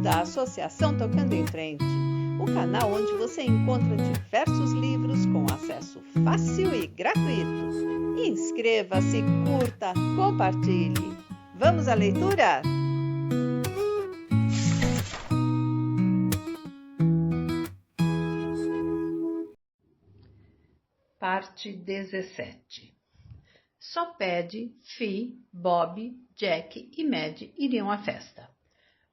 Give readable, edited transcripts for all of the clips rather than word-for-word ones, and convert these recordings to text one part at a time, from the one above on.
da Associação Tocando em Frente, o canal onde você encontra diversos livros com acesso fácil e gratuito. Inscreva-se, curta, compartilhe. Vamos à leitura? Parte 17. Só Paddy, Fi, Bob, Jack e Mad iriam à festa.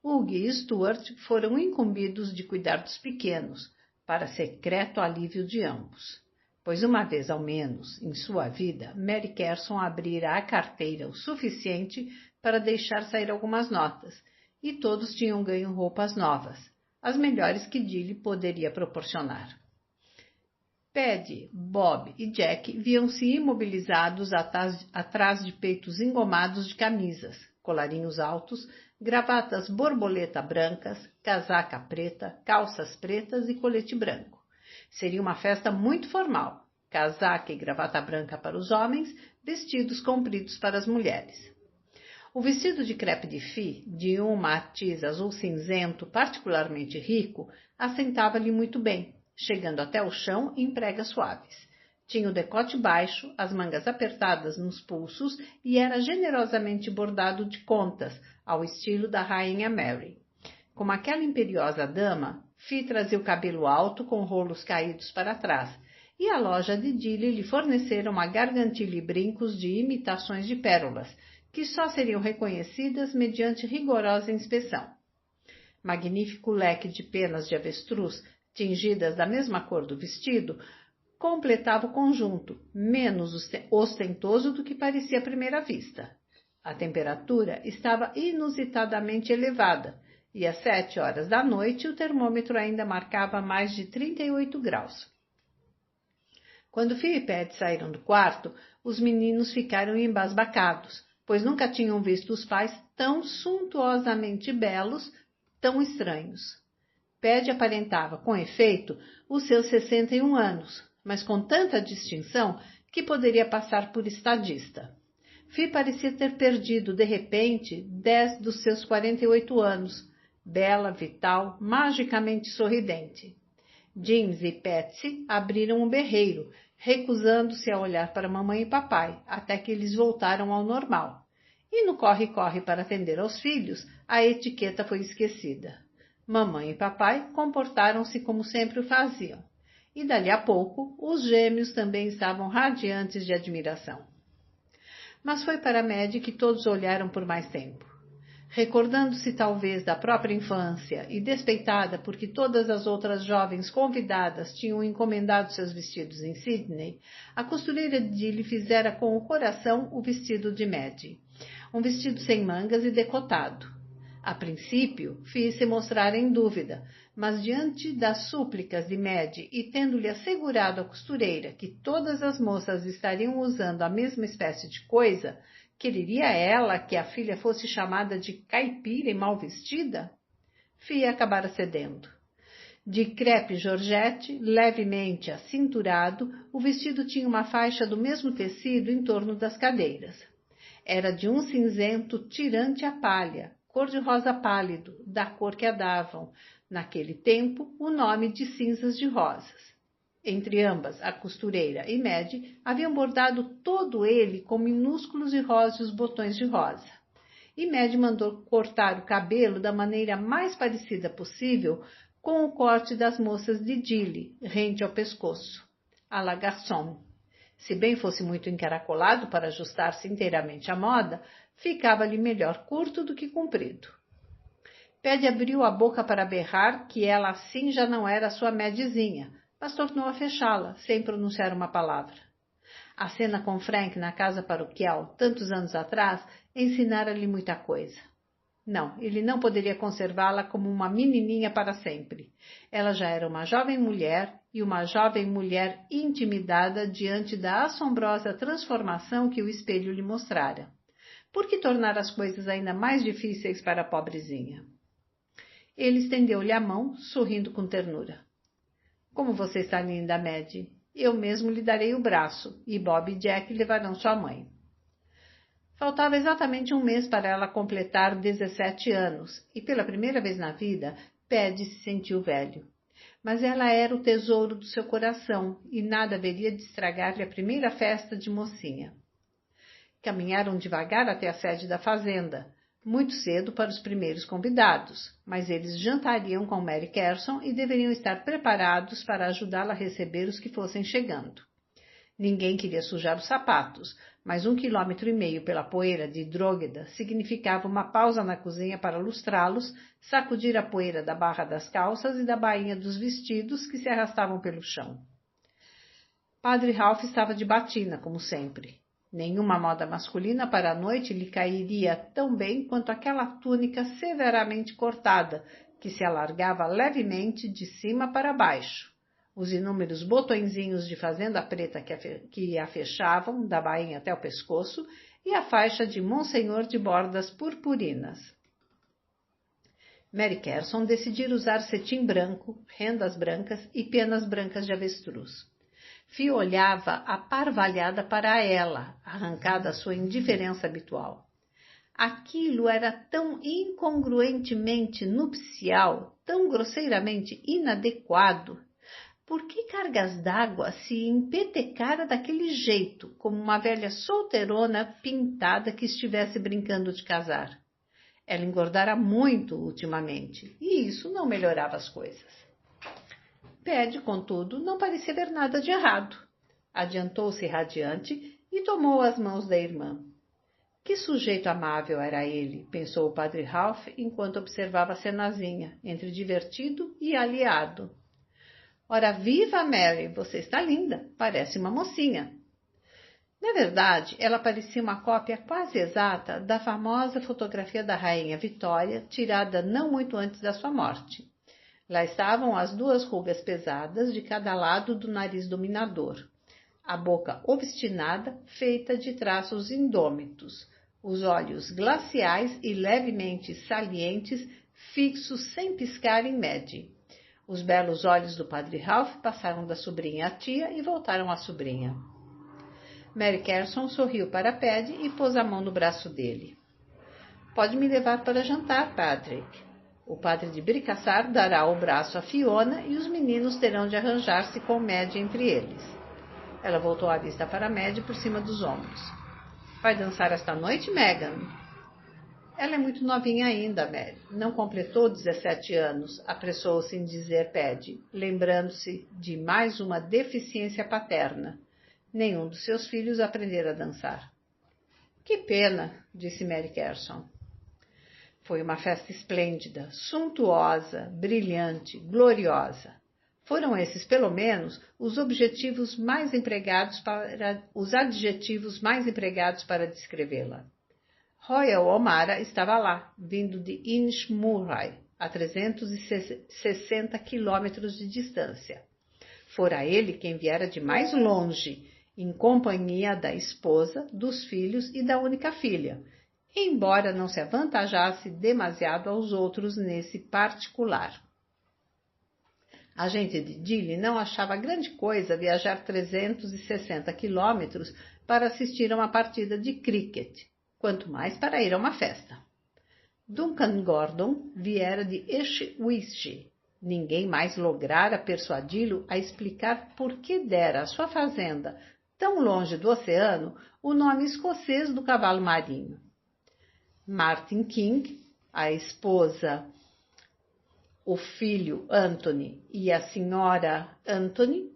Hugh e Stuart foram incumbidos de cuidar dos pequenos, para secreto alívio de ambos, pois uma vez ao menos, em sua vida, Mary Carson abrira a carteira o suficiente para deixar sair algumas notas, e todos tinham ganho roupas novas, as melhores que Dilly poderia proporcionar. Paddy, Bob e Jack viam-se imobilizados atrás de peitos engomados de camisas, colarinhos altos, gravatas borboleta brancas, casaca preta, calças pretas e colete branco. Seria uma festa muito formal, casaca e gravata branca para os homens, vestidos compridos para as mulheres. O vestido de crepe de Fi, de um matiz azul cinzento particularmente rico, assentava-lhe muito bem, chegando até o chão em pregas suaves. Tinha o decote baixo, as mangas apertadas nos pulsos e era generosamente bordado de contas, ao estilo da rainha Mary. Como aquela imperiosa dama, Fi trazia o cabelo alto com rolos caídos para trás, e a loja de Dilly lhe fornecera uma gargantilha e brincos de imitações de pérolas, que só seriam reconhecidas mediante rigorosa inspeção. Magnífico leque de penas de avestruz, tingidas da mesma cor do vestido, completava o conjunto, menos ostentoso do que parecia à primeira vista. A temperatura estava inusitadamente elevada, e às 7 horas da noite o termômetro ainda marcava mais de 38 graus. Quando Fi e Paddy saíram do quarto, os meninos ficaram embasbacados, pois nunca tinham visto os pais tão suntuosamente belos, tão estranhos. Paddy aparentava, com efeito, os seus 61 anos, mas com tanta distinção que poderia passar por estadista. Fi parecia ter perdido, de repente, 10 dos seus 48 anos, bela, vital, magicamente sorridente. James e Patsy abriram um berreiro, recusando-se a olhar para mamãe e papai, até que eles voltaram ao normal. E no corre-corre para atender aos filhos, a etiqueta foi esquecida. Mamãe e papai comportaram-se como sempre o faziam, e dali a pouco os gêmeos também estavam radiantes de admiração. Mas foi para Mad que todos olharam por mais tempo. Recordando-se talvez da própria infância e despeitada porque todas as outras jovens convidadas tinham encomendado seus vestidos em Sydney, a costureira de lhe fizera com o coração o vestido de Mad, um vestido sem mangas e decotado. A princípio, Fi se mostrara em dúvida, mas diante das súplicas de Mad e tendo-lhe assegurado à costureira que todas as moças estariam usando a mesma espécie de coisa, quereria ela que a filha fosse chamada de caipira e mal vestida? Fi acabara cedendo. De crepe georgette, levemente acinturado, o vestido tinha uma faixa do mesmo tecido em torno das cadeiras. Era de um cinzento tirante a palha, cor-de-rosa pálido, da cor que a davam, naquele tempo, o nome de cinzas de rosas. Entre ambas, a costureira e Mad haviam bordado todo ele com minúsculos e róseos botões de rosa. E Mad mandou cortar o cabelo da maneira mais parecida possível com o corte das moças de Dilly, rente ao pescoço, à la garçon. Se bem fosse muito encaracolado para ajustar-se inteiramente à moda, ficava-lhe melhor curto do que comprido. Paddy abriu a boca para berrar que ela assim já não era sua Madzinha, mas tornou a fechá-la, sem pronunciar uma palavra. A cena com Frank na casa paroquial, tantos anos atrás, ensinara-lhe muita coisa. Não, ele não poderia conservá-la como uma menininha para sempre. Ela já era uma jovem mulher, e uma jovem mulher intimidada diante da assombrosa transformação que o espelho lhe mostrara. Por que tornar as coisas ainda mais difíceis para a pobrezinha? Ele estendeu-lhe a mão, sorrindo com ternura. Como você está linda, Mad. Eu mesmo lhe darei o braço, e Bob e Jack levarão sua mãe. Faltava exatamente um mês para ela completar 17 anos, e pela primeira vez na vida, Paddy se sentiu velho. Mas ela era o tesouro do seu coração, e nada haveria de estragar-lhe a primeira festa de mocinha. Caminharam devagar até a sede da fazenda, muito cedo para os primeiros convidados, mas eles jantariam com Mary Carson e deveriam estar preparados para ajudá-la a receber os que fossem chegando. Ninguém queria sujar os sapatos, mas 1,5 quilômetros pela poeira de Drogheda significava uma pausa na cozinha para lustrá-los, sacudir a poeira da barra das calças e da bainha dos vestidos que se arrastavam pelo chão. Padre Ralph estava de batina, como sempre. Nenhuma moda masculina para a noite lhe cairia tão bem quanto aquela túnica severamente cortada, que se alargava levemente de cima para baixo. Os inúmeros botõezinhos de fazenda preta que a fechavam, da bainha até o pescoço, e a faixa de Monsenhor de bordas purpurinas. Mary Carson decidiu usar cetim branco, rendas brancas e penas brancas de avestruz. Fio olhava aparvalhada para ela, arrancada a sua indiferença habitual. Aquilo era tão incongruentemente nupcial, tão grosseiramente inadequado. Por que cargas d'água se empetecara daquele jeito, como uma velha solteirona pintada que estivesse brincando de casar? Ela engordara muito ultimamente, e isso não melhorava as coisas. Paddy, contudo, não parecia ver nada de errado. Adiantou-se radiante e tomou as mãos da irmã. Que sujeito amável era ele, pensou o padre Ralph enquanto observava a cenazinha, entre divertido e aliado. Ora viva, Mary, você está linda, parece uma mocinha. Na verdade, ela parecia uma cópia quase exata da famosa fotografia da rainha Vitória, tirada não muito antes da sua morte. Lá estavam as 2 rugas pesadas de cada lado do nariz dominador, a boca obstinada, feita de traços indômitos, os olhos glaciais e levemente salientes, fixos sem piscar em Maddie. Os belos olhos do padre Ralph passaram da sobrinha à tia e voltaram à sobrinha. Mary Carson sorriu para Paddy e pôs a mão no braço dele. Pode me levar para jantar, Patrick. O padre de Bricassar dará o braço a Fiona e os meninos terão de arranjar-se com Maddie entre eles. Ela voltou a vista para Maddie por cima dos ombros. Vai dançar esta noite, Megan? Ela é muito novinha ainda, Mary. Não completou 17 anos, apressou-se em dizer Paddy, lembrando-se de mais uma deficiência paterna. Nenhum dos seus filhos aprendera a dançar. Que pena, disse Mary Carson. Foi uma festa esplêndida, suntuosa, brilhante, gloriosa. Foram esses, pelo menos, os adjetivos mais empregados para descrevê-la. Royal O'Mara estava lá, vindo de Inchmurray, a 360 quilômetros de distância. Fora ele quem viera de mais longe, em companhia da esposa, dos filhos e da única filha, embora não se avantajasse demasiado aos outros nesse particular. A gente de Dili não achava grande coisa viajar 360 quilômetros para assistir a uma partida de cricket, quanto mais para ir a uma festa. Duncan Gordon viera de Eshwish. Ninguém mais lograra persuadi-lo a explicar por que dera à sua fazenda, tão longe do oceano, o nome escocês do cavalo marinho. Martin King, a esposa, o filho Anthony e a senhora Anthony,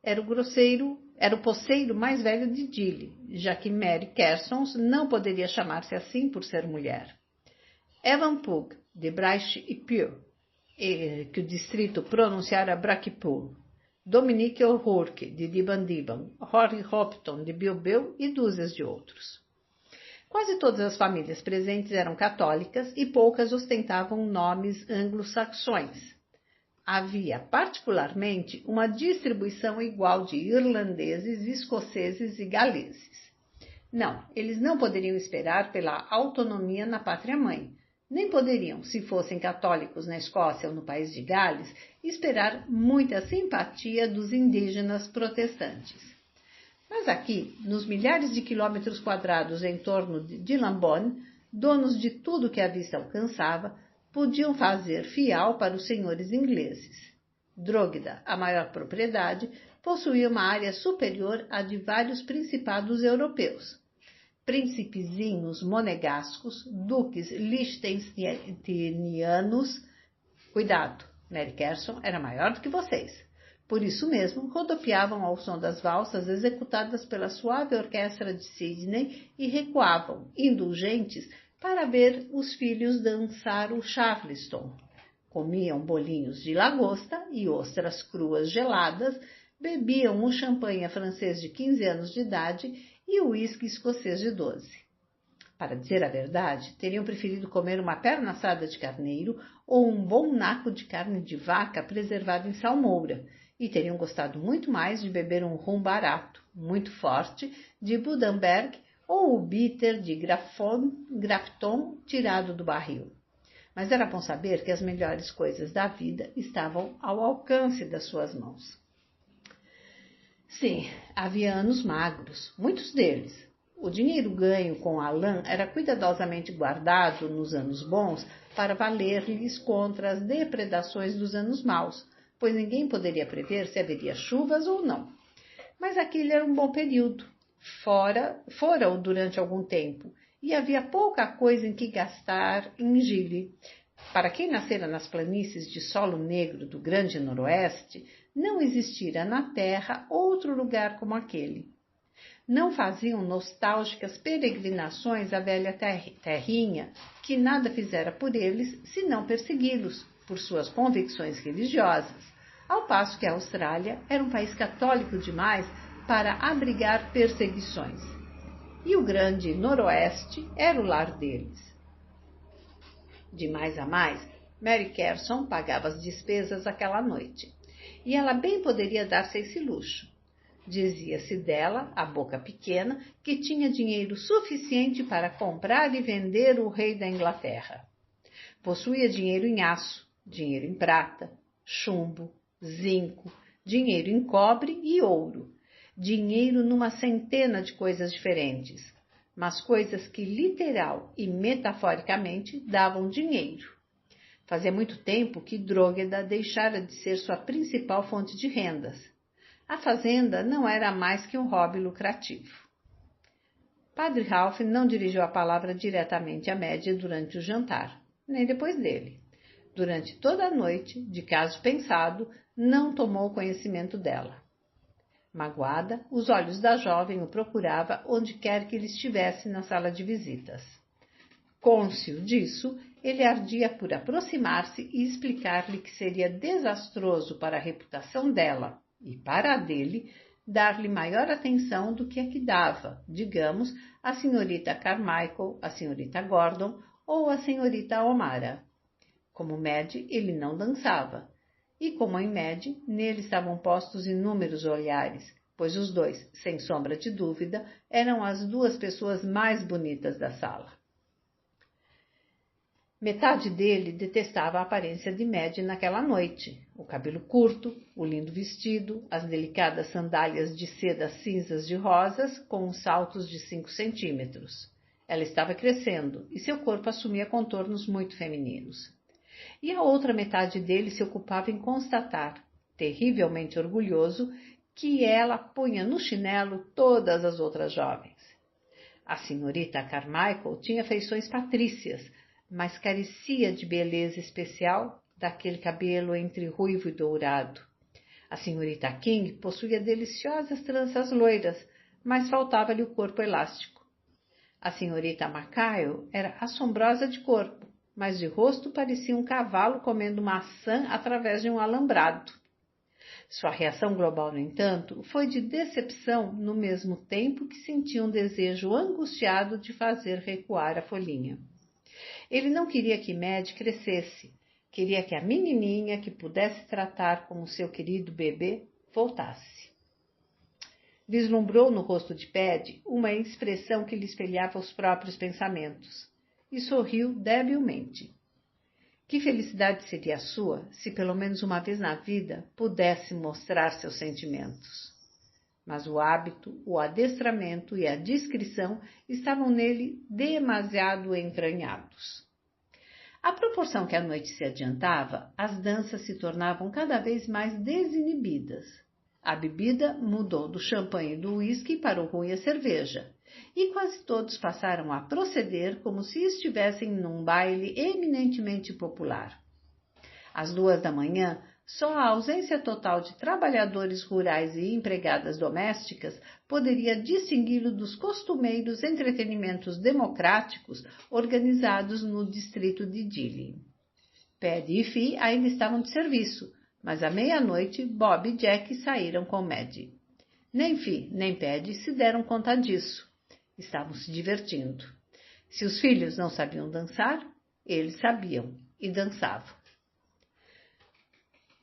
era o poceiro mais velho de Dili, já que Mary Carson não poderia chamar-se assim por ser mulher. Evan Pugh, de Bryce-Pure, que o distrito pronunciara Brackpool. Dominique O'Rourke, de Diban, Rory Hopton, de Bilbao e dúzias de outros. Quase todas as famílias presentes eram católicas e poucas ostentavam nomes anglo-saxões. Havia, particularmente, uma distribuição igual de irlandeses, escoceses e galeses. Não, eles não poderiam esperar pela autonomia na pátria-mãe, nem poderiam, se fossem católicos na Escócia ou no país de Gales, esperar muita simpatia dos indígenas protestantes. Mas aqui, nos milhares de quilômetros quadrados em torno de Lambone, donos de tudo que a vista alcançava, podiam fazer fial para os senhores ingleses. Drogheda, a maior propriedade, possuía uma área superior à de vários principados europeus. Príncipezinhos monegascos, duques liechtensteinianos. Cuidado, Mary Carson era maior do que vocês. Por isso mesmo, rodopiavam ao som das valsas executadas pela suave orquestra de Sydney e recuavam, indulgentes, para ver os filhos dançar o Charleston. Comiam bolinhos de lagosta e ostras cruas geladas, bebiam o champanhe francês de 15 anos de idade e o uísque escocês de 12. Para dizer a verdade, teriam preferido comer uma perna assada de carneiro ou um bom naco de carne de vaca preservado em salmoura, e teriam gostado muito mais de beber um rum barato, muito forte, de Budenberg ou o bitter de Grafton tirado do barril. Mas era bom saber que as melhores coisas da vida estavam ao alcance das suas mãos. Sim, havia anos magros, muitos deles. O dinheiro ganho com a lã era cuidadosamente guardado nos anos bons para valer-lhes contra as depredações dos anos maus, pois ninguém poderia prever se haveria chuvas ou não. Mas aquele era um bom período. Fora-o durante algum tempo, e havia pouca coisa em que gastar em Gile. Para quem nascera nas planícies de solo negro do grande noroeste, não existira na terra outro lugar como aquele. Não faziam nostálgicas peregrinações à velha terrinha, que nada fizera por eles senão persegui-los por suas convicções religiosas, ao passo que a Austrália era um país católico demais para abrigar perseguições. E o grande noroeste era o lar deles. De mais a mais, Mary Carson pagava as despesas aquela noite, e ela bem poderia dar-se esse luxo. Dizia-se dela, a boca pequena, que tinha dinheiro suficiente para comprar e vender o rei da Inglaterra. Possuía dinheiro em aço, dinheiro em prata, chumbo, zinco, dinheiro em cobre e ouro, dinheiro numa centena de coisas diferentes, mas coisas que literal e metaforicamente davam dinheiro. Fazia muito tempo que Drogheda deixara de ser sua principal fonte de rendas. A fazenda não era mais que um hobby lucrativo. Padre Ralph não dirigiu a palavra diretamente a Madge durante o jantar, nem depois dele. Durante toda a noite, de caso pensado, não tomou conhecimento dela. Magoada, os olhos da jovem o procurava onde quer que ele estivesse na sala de visitas. Cônscio disso, ele ardia por aproximar-se e explicar-lhe que seria desastroso para a reputação dela e para a dele dar-lhe maior atenção do que a que dava, digamos, a senhorita Carmichael, a senhorita Gordon ou a senhorita O'Mara. Como Madge, ele não dançava. E como em Madge, nele estavam postos inúmeros olhares, pois os dois, sem sombra de dúvida, eram as duas pessoas mais bonitas da sala. Metade dele detestava a aparência de Madge naquela noite. O cabelo curto, o lindo vestido, as delicadas sandálias de seda cinzas de rosas com os saltos de 5 centímetros. Ela estava crescendo e seu corpo assumia contornos muito femininos. E a outra metade dele se ocupava em constatar, terrivelmente orgulhoso, que ela punha no chinelo todas as outras jovens. A senhorita Carmichael tinha feições patrícias, mas carecia de beleza especial daquele cabelo entre ruivo e dourado. A senhorita King possuía deliciosas tranças loiras, mas faltava-lhe o corpo elástico. A senhorita Mackail era assombrosa de corpo, mas de rosto parecia um cavalo comendo maçã através de um alambrado. Sua reação global, no entanto, foi de decepção no mesmo tempo que sentia um desejo angustiado de fazer recuar a folhinha. Ele não queria que Madge crescesse, queria que a menininha que pudesse tratar como seu querido bebê voltasse. Vislumbrou no rosto de Paddy uma expressão que lhe espelhava os próprios pensamentos, e sorriu debilmente. Que felicidade seria a sua se pelo menos uma vez na vida pudesse mostrar seus sentimentos. mas o hábito, o adestramento e a discrição estavam nele demasiado entranhados. À proporção que a noite se adiantava, as danças se tornavam cada vez mais desinibidas. A bebida mudou do champanhe e do uísque para o rum e a cerveja, e quase todos passaram a proceder como se estivessem num baile eminentemente popular. Às 2 da manhã, só a ausência total de trabalhadores rurais e empregadas domésticas poderia distingui-lo dos costumeiros entretenimentos democráticos organizados no distrito de Dili. Paddy e Fi ainda estavam de serviço, mas à meia-noite Bob e Jack saíram com Maddie. Nem Fi nem Paddy se deram conta disso. Estavam se divertindo. Se os filhos não sabiam dançar, eles sabiam e dançavam.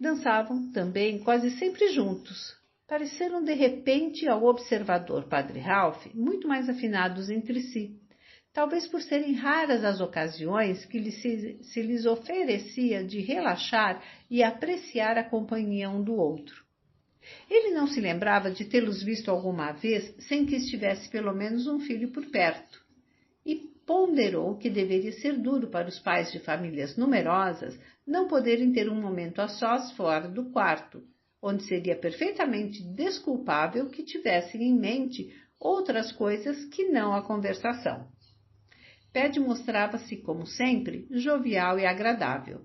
Dançavam também quase sempre juntos. Pareceram de repente ao observador Padre Ralph muito mais afinados entre si, talvez por serem raras as ocasiões que se lhes oferecia de relaxar e apreciar a companhia um do outro. Ele não se lembrava de tê-los visto alguma vez sem que estivesse pelo menos um filho por perto, e ponderou que deveria ser duro para os pais de famílias numerosas não poderem ter um momento a sós fora do quarto, onde seria perfeitamente desculpável que tivessem em mente outras coisas que não a conversação. Paddy mostrava-se, como sempre, jovial e agradável,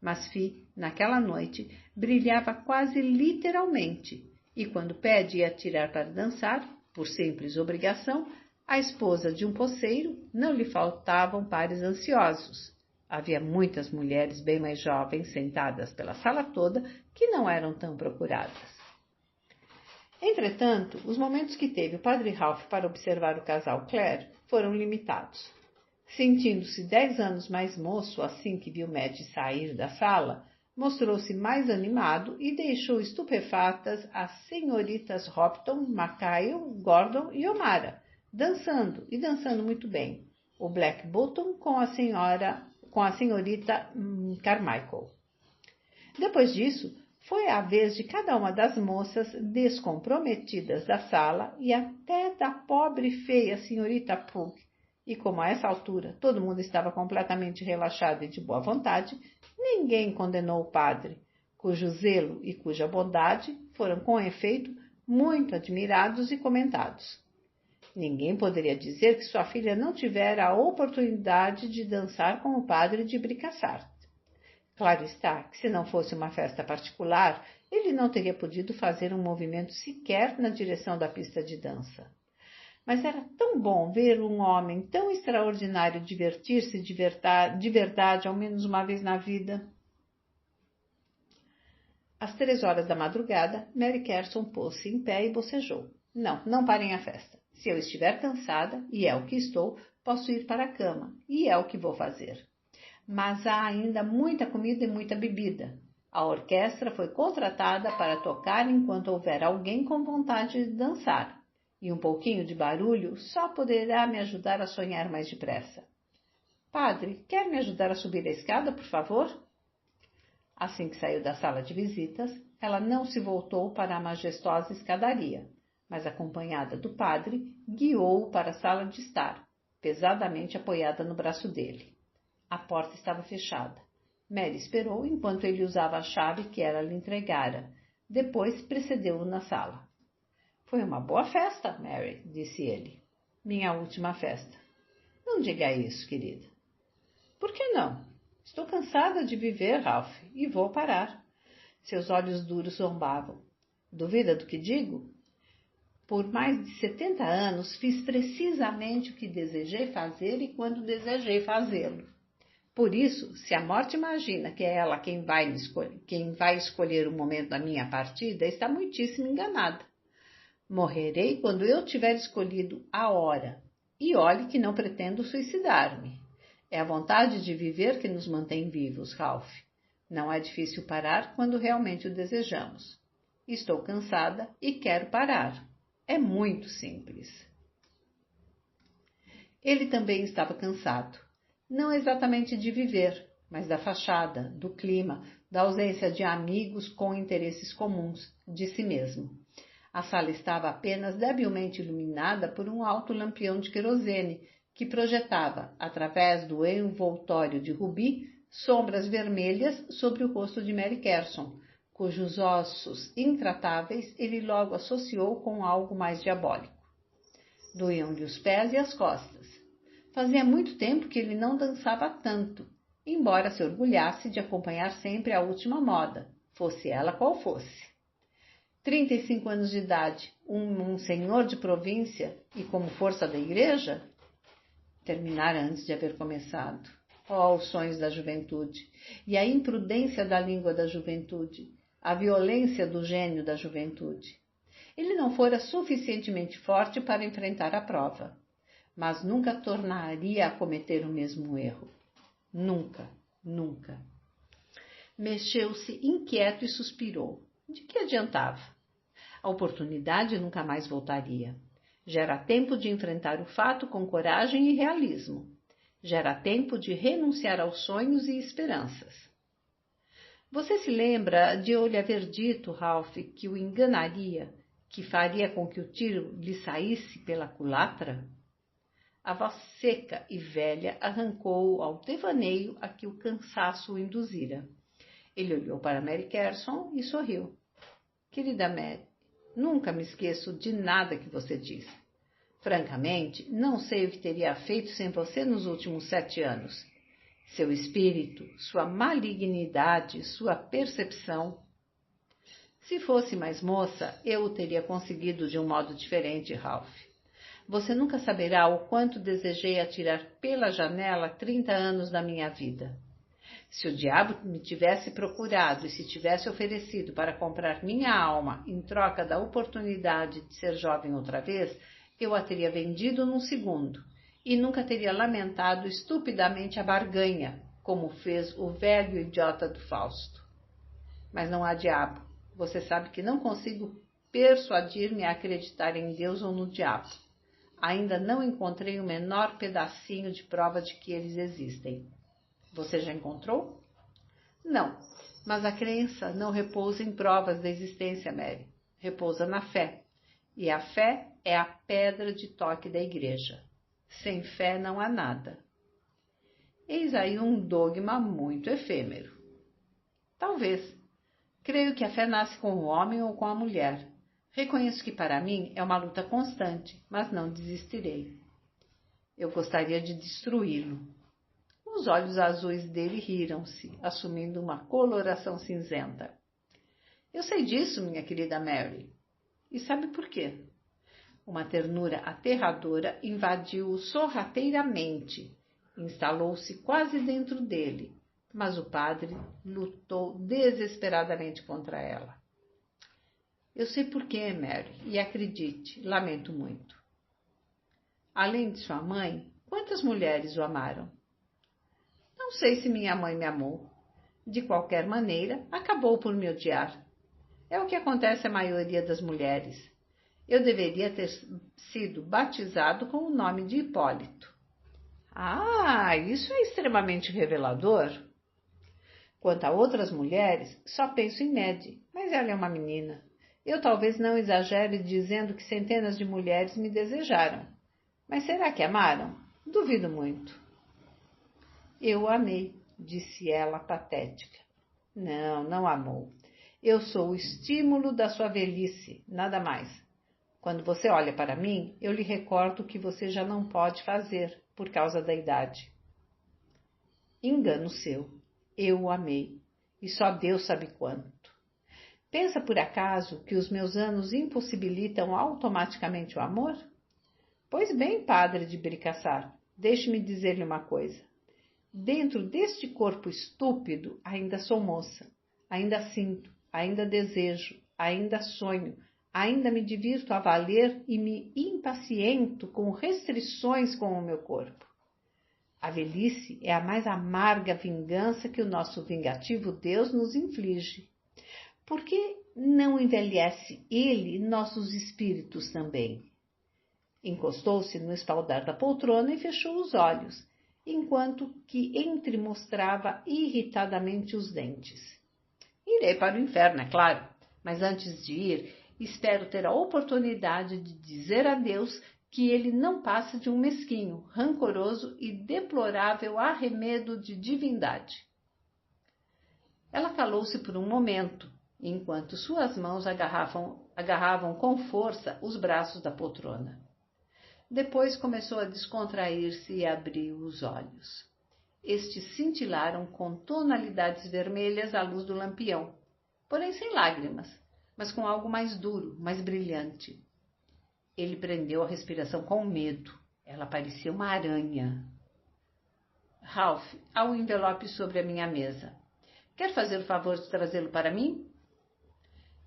mas Fi, naquela noite, brilhava quase literalmente, e quando Paddy ia tirar para dançar, por simples obrigação, a esposa de um poceiro, não lhe faltavam pares ansiosos. Havia muitas mulheres bem mais jovens sentadas pela sala toda que não eram tão procuradas. Entretanto, os momentos que teve o Padre Ralph para observar o casal Clare foram limitados. Sentindo-se 10 anos mais moço assim que viu Maddie sair da sala, mostrou-se mais animado e deixou estupefatas as senhoritas Hopton, Mackail, Gordon e O'Mara, dançando muito bem, o Black Bottom com a senhorita Carmichael. Depois disso, foi a vez de cada uma das moças descomprometidas da sala e até da pobre e feia senhorita Pugh, e como a essa altura todo mundo estava completamente relaxado e de boa vontade, ninguém condenou o padre, cujo zelo e cuja bondade foram com efeito muito admirados e comentados. Ninguém poderia dizer que sua filha não tivera a oportunidade de dançar com o padre de Bricassart. Claro está que, se não fosse uma festa particular, ele não teria podido fazer um movimento sequer na direção da pista de dança. Mas era tão bom ver um homem tão extraordinário divertir-se de verdade ao menos uma vez na vida. Às 3 horas da madrugada, Mary Carson pôs-se em pé e bocejou. Não parem a festa. Se eu estiver cansada, e é o que estou, posso ir para a cama, e é o que vou fazer. Mas há ainda muita comida e muita bebida. A orquestra foi contratada para tocar enquanto houver alguém com vontade de dançar, e um pouquinho de barulho só poderá me ajudar a sonhar mais depressa. Padre, quer me ajudar a subir a escada, por favor? Assim que saiu da sala de visitas, ela não se voltou para a majestosa escadaria, mas, acompanhada do padre, guiou-o para a sala de estar, pesadamente apoiada no braço dele. A porta estava fechada. Mary esperou enquanto ele usava a chave que ela lhe entregara. Depois precedeu-o na sala. Foi uma boa festa, Mary, disse ele. Minha última festa. Não diga isso, querida. Por que não? Estou cansada de viver, Ralph, e vou parar. Seus olhos duros zombavam. Duvida do que digo? Por mais de 70 anos, fiz precisamente o que desejei fazer e quando desejei fazê-lo. Por isso, se a morte imagina que é ela quem vai escolher o momento da minha partida, está muitíssimo enganada. Morrerei quando eu tiver escolhido a hora. E olhe que não pretendo suicidar-me. É a vontade de viver que nos mantém vivos, Ralph. Não é difícil parar quando realmente o desejamos. Estou cansada e quero parar. É muito simples. Ele também estava cansado. Não exatamente de viver, mas da fachada, do clima, da ausência de amigos com interesses comuns, de si mesmo. A sala estava apenas debilmente iluminada por um alto lampião de querosene, que projetava, através do envoltório de rubi, sombras vermelhas sobre o rosto de Mary Carson, cujos ossos intratáveis ele logo associou com algo mais diabólico. Doíam-lhe os pés e as costas. Fazia muito tempo que ele não dançava tanto, embora se orgulhasse de acompanhar sempre a última moda, fosse ela qual fosse. 35 anos de idade, um senhor de província e como força da igreja? Terminara antes de haver começado. Oh, os sonhos da juventude, e a imprudência da língua da juventude, a violência do gênio da juventude. Ele não fora suficientemente forte para enfrentar a prova, mas nunca tornaria a cometer o mesmo erro. Nunca, nunca. Mexeu-se inquieto e suspirou. De que adiantava? A oportunidade nunca mais voltaria. Já era tempo de enfrentar o fato com coragem e realismo. Já era tempo de renunciar aos sonhos e esperanças. Você se lembra de eu lhe haver dito, Ralph, que o enganaria, que faria com que o tiro lhe saísse pela culatra? A voz seca e velha arrancou ao devaneio a que o cansaço o induzira. Ele olhou para Mary Carson e sorriu. Querida Mary, nunca me esqueço de nada que você disse. Francamente, não sei o que teria feito sem você nos últimos 7 anos. Seu espírito, sua malignidade, sua percepção. Se fosse mais moça, eu o teria conseguido de um modo diferente, Ralph. Você nunca saberá o quanto desejei atirar pela janela 30 anos da minha vida. Se o diabo me tivesse procurado e se tivesse oferecido para comprar minha alma em troca da oportunidade de ser jovem outra vez, eu a teria vendido num segundo e nunca teria lamentado estupidamente a barganha, como fez o velho idiota do Fausto. Mas não há diabo. Você sabe que não consigo persuadir-me a acreditar em Deus ou no diabo. Ainda não encontrei o menor pedacinho de prova de que eles existem. Você já encontrou? Não, mas a crença não repousa em provas da existência, Mary. Repousa na fé. E a fé é a pedra de toque da igreja. Sem fé não há nada. Eis aí um dogma muito efêmero. Talvez. Creio que a fé nasce com o homem ou com a mulher. Reconheço que para mim é uma luta constante, mas não desistirei. Eu gostaria de destruí-lo. Os olhos azuis dele riram-se, assumindo uma coloração cinzenta. Eu sei disso, minha querida Mary. E sabe por quê? Uma ternura aterradora invadiu-o sorrateiramente, instalou-se quase dentro dele, mas o padre lutou desesperadamente contra ela. Eu sei por quê, Mary, e acredite, lamento muito. Além de sua mãe, quantas mulheres o amaram? Não sei se minha mãe me amou. De qualquer maneira, acabou por me odiar. É o que acontece à maioria das mulheres. Eu deveria ter sido batizado com o nome de Hipólito. Ah, isso é extremamente revelador. Quanto a outras mulheres, só penso em Maddie, mas ela é uma menina. Eu talvez não exagere dizendo que centenas de mulheres me desejaram. Mas será que amaram? Duvido muito. Eu amei, disse ela patética. Não, não amou. Eu sou o estímulo da sua velhice, nada mais. Quando você olha para mim, eu lhe recordo que você já não pode fazer, por causa da idade. Engano seu. Eu o amei, e só Deus sabe quanto. Pensa por acaso que os meus anos impossibilitam automaticamente o amor? Pois bem, padre de Bricassar, deixe-me dizer-lhe uma coisa. Dentro deste corpo estúpido, ainda sou moça, ainda sinto, ainda desejo, ainda sonho, ainda me divirto a valer e me impaciento com restrições com o meu corpo. A velhice é a mais amarga vingança que o nosso vingativo Deus nos inflige. Por que não envelhece ele nossos espíritos também? Encostou-se no espaldar da poltrona e fechou os olhos, enquanto que entremostrava irritadamente os dentes. Irei para o inferno, é claro, mas antes de ir, Espero ter a oportunidade de dizer a Deus que ele não passa de um mesquinho, rancoroso e deplorável arremedo de divindade. Ela calou-se por um momento, enquanto suas mãos agarravam com força os braços da poltrona. Depois começou a descontrair-se e abriu os olhos. Estes cintilaram com tonalidades vermelhas à luz do lampião, porém sem lágrimas, mas com algo mais duro, mais brilhante. Ele prendeu a respiração com medo. Ela parecia uma aranha. Ralph, há um envelope sobre a minha mesa. Quer fazer o favor de trazê-lo para mim?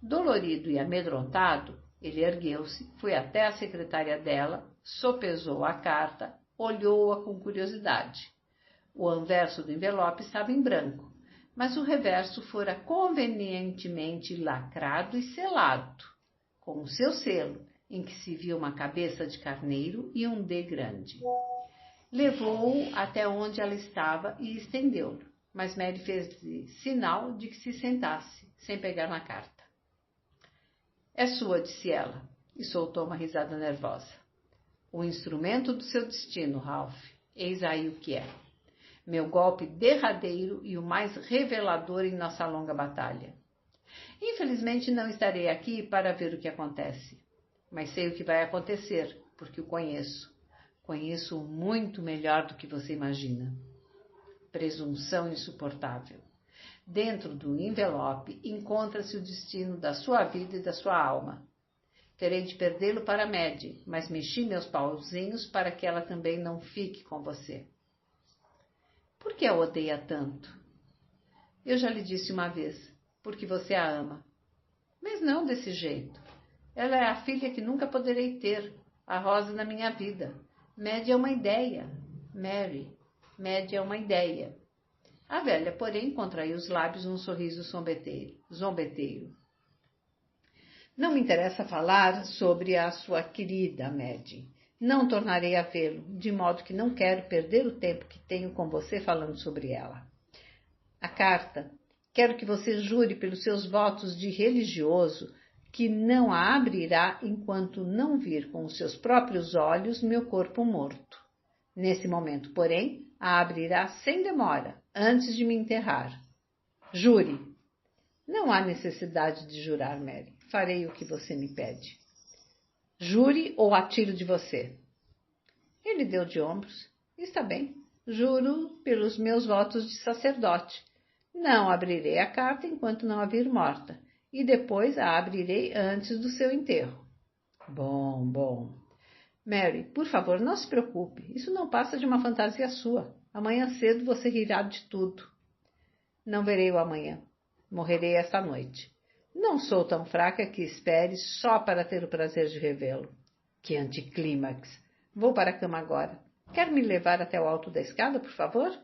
Dolorido e amedrontado, ele ergueu-se, foi até a secretária dela, sopesou a carta, olhou-a com curiosidade. O anverso do envelope estava em branco, mas o reverso fora convenientemente lacrado e selado, com o seu selo, em que se via uma cabeça de carneiro e um D grande. Levou-o até onde ela estava e estendeu-lhe, mas Mary fez sinal de que se sentasse, sem pegar na carta. É sua, disse ela, e soltou uma risada nervosa. O instrumento do seu destino, Ralph, eis aí o que é. Meu golpe derradeiro e o mais revelador em nossa longa batalha. Infelizmente não estarei aqui para ver o que acontece, mas sei o que vai acontecer, porque o conheço. Conheço-o muito melhor do que você imagina. Presunção insuportável. Dentro do envelope encontra-se o destino da sua vida e da sua alma. Terei de perdê-lo para Maddie, mas mexi meus pauzinhos para que ela também não fique com você. Por que a odeia tanto? Eu já lhe disse uma vez, porque você a ama. Mas não desse jeito. Ela é a filha que nunca poderei ter, a rosa da minha vida. Maddie é uma ideia. Mary, Maddie é uma ideia. A velha, porém, contraiu os lábios num sorriso zombeteiro. Não me interessa falar sobre a sua querida Maddie. Não tornarei a vê-lo, de modo que não quero perder o tempo que tenho com você falando sobre ela. A carta. Quero que você jure pelos seus votos de religioso que não a abrirá enquanto não vir com os seus próprios olhos meu corpo morto. Nesse momento, porém, a abrirá sem demora, antes de me enterrar. Jure. Não há necessidade de jurar, Mary. Farei o que você me pede. Jure ou atiro de você. Ele deu de ombros. Está bem. Juro pelos meus votos de sacerdote. Não abrirei a carta enquanto não a vir morta, e depois a abrirei antes do seu enterro. Bom. Mary, por favor, não se preocupe. Isso não passa de uma fantasia sua. Amanhã cedo você rirá de tudo. Não verei o amanhã. Morrerei esta noite. Não sou tão fraca que espere só para ter o prazer de revê-lo. Que anticlímax! Vou para a cama agora. Quer me levar até o alto da escada, por favor?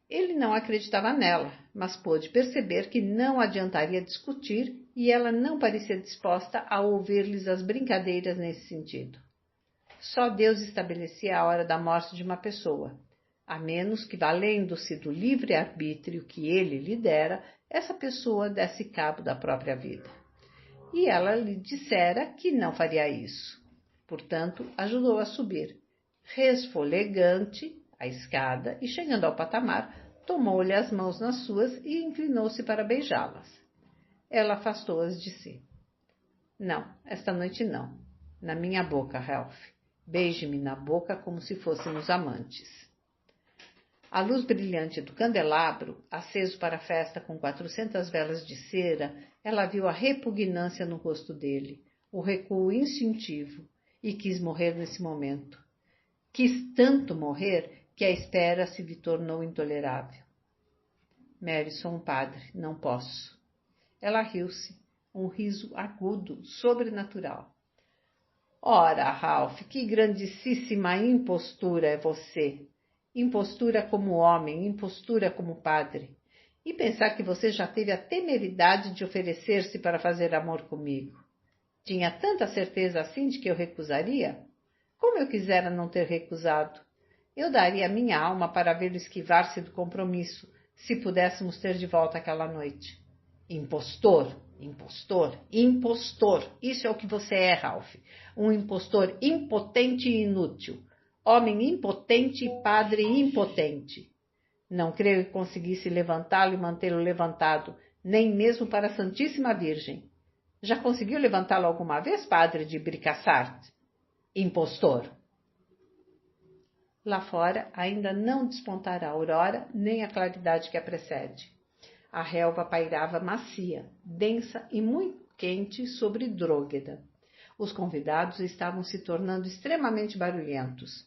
Ele não acreditava nela, mas pôde perceber que não adiantaria discutir e ela não parecia disposta a ouvir-lhes as brincadeiras nesse sentido. Só Deus estabelecia a hora da morte de uma pessoa, a menos que, valendo-se do livre-arbítrio que ele lhe dera, essa pessoa desse cabo da própria vida. E ela lhe dissera que não faria isso. Portanto, ajudou a subir, resfolegante, a escada e, chegando ao patamar, tomou-lhe as mãos nas suas e inclinou-se para beijá-las. Ela afastou-as de si. Não, esta noite não. Na minha boca, Ralph. Beije-me na boca como se fôssemos amantes. A luz brilhante do candelabro, aceso para a festa com 400 velas de cera, ela viu a repugnância no rosto dele, o recuo instintivo, e quis morrer nesse momento. Quis tanto morrer que a espera se lhe tornou intolerável. Mary, sou um padre, não posso. Ela riu-se, um riso agudo, sobrenatural. Ora, Ralph, que grandíssima impostura é você! Impostura como homem, impostura como padre. E pensar que você já teve a temeridade de oferecer-se para fazer amor comigo. Tinha tanta certeza assim de que eu recusaria? Como eu quisera não ter recusado. Eu daria minha alma para vê-lo esquivar-se do compromisso, se pudéssemos ter de volta aquela noite. Impostor, impostor, impostor. Isso é o que você é, Ralph. Um impostor impotente e inútil. Homem impotente e padre impotente. Não creio que conseguisse levantá-lo e mantê-lo levantado, nem mesmo para a Santíssima Virgem. Já conseguiu levantá-lo alguma vez, padre de Bricassart? Impostor. Lá fora ainda não despontara a aurora, nem a claridade que a precede. A relva pairava macia, densa e muito quente sobre Drógueda. Os convidados estavam se tornando extremamente barulhentos.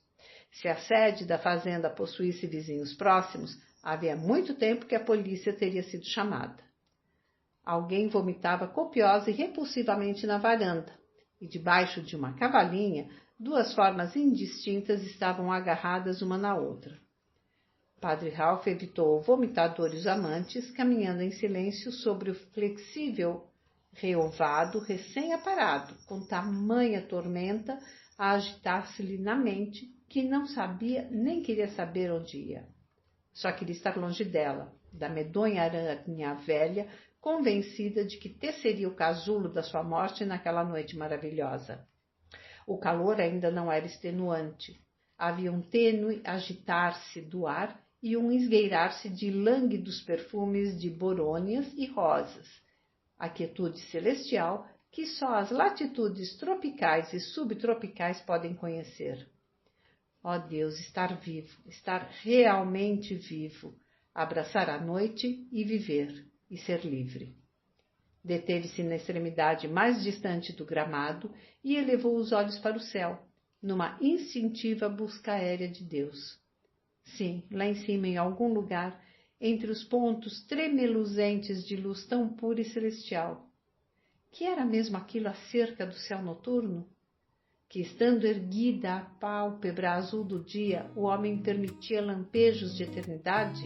Se a sede da fazenda possuísse vizinhos próximos, havia muito tempo que a polícia teria sido chamada. Alguém vomitava copiosa e repulsivamente na varanda, e debaixo de uma cavalinha, duas formas indistintas estavam agarradas uma na outra. Padre Ralph evitou o vomitador e os amantes, caminhando em silêncio sobre o flexível reovado recém-aparado, com tamanha tormenta a agitar-se-lhe na mente, que não sabia nem queria saber onde ia. Só queria estar longe dela, da medonha aranha velha, convencida de que teceria o casulo da sua morte naquela noite maravilhosa. O calor ainda não era extenuante. Havia um tênue agitar-se do ar e um esgueirar-se de lânguidos perfumes de borônias e rosas. A quietude celestial que só as latitudes tropicais e subtropicais podem conhecer. Ó Deus, estar vivo, estar realmente vivo, abraçar a noite e viver, e ser livre. Deteve-se na extremidade mais distante do gramado e elevou os olhos para o céu, numa instintiva busca aérea de Deus. Sim, lá em cima, em algum lugar, entre os pontos tremeluzentes de luz tão pura e celestial. Que era mesmo aquilo acerca do céu noturno? Que, estando erguida a pálpebra azul do dia, o homem permitia lampejos de eternidade?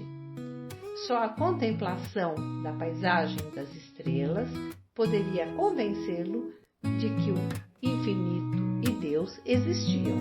Só a contemplação da paisagem das estrelas poderia convencê-lo de que o infinito e Deus existiam.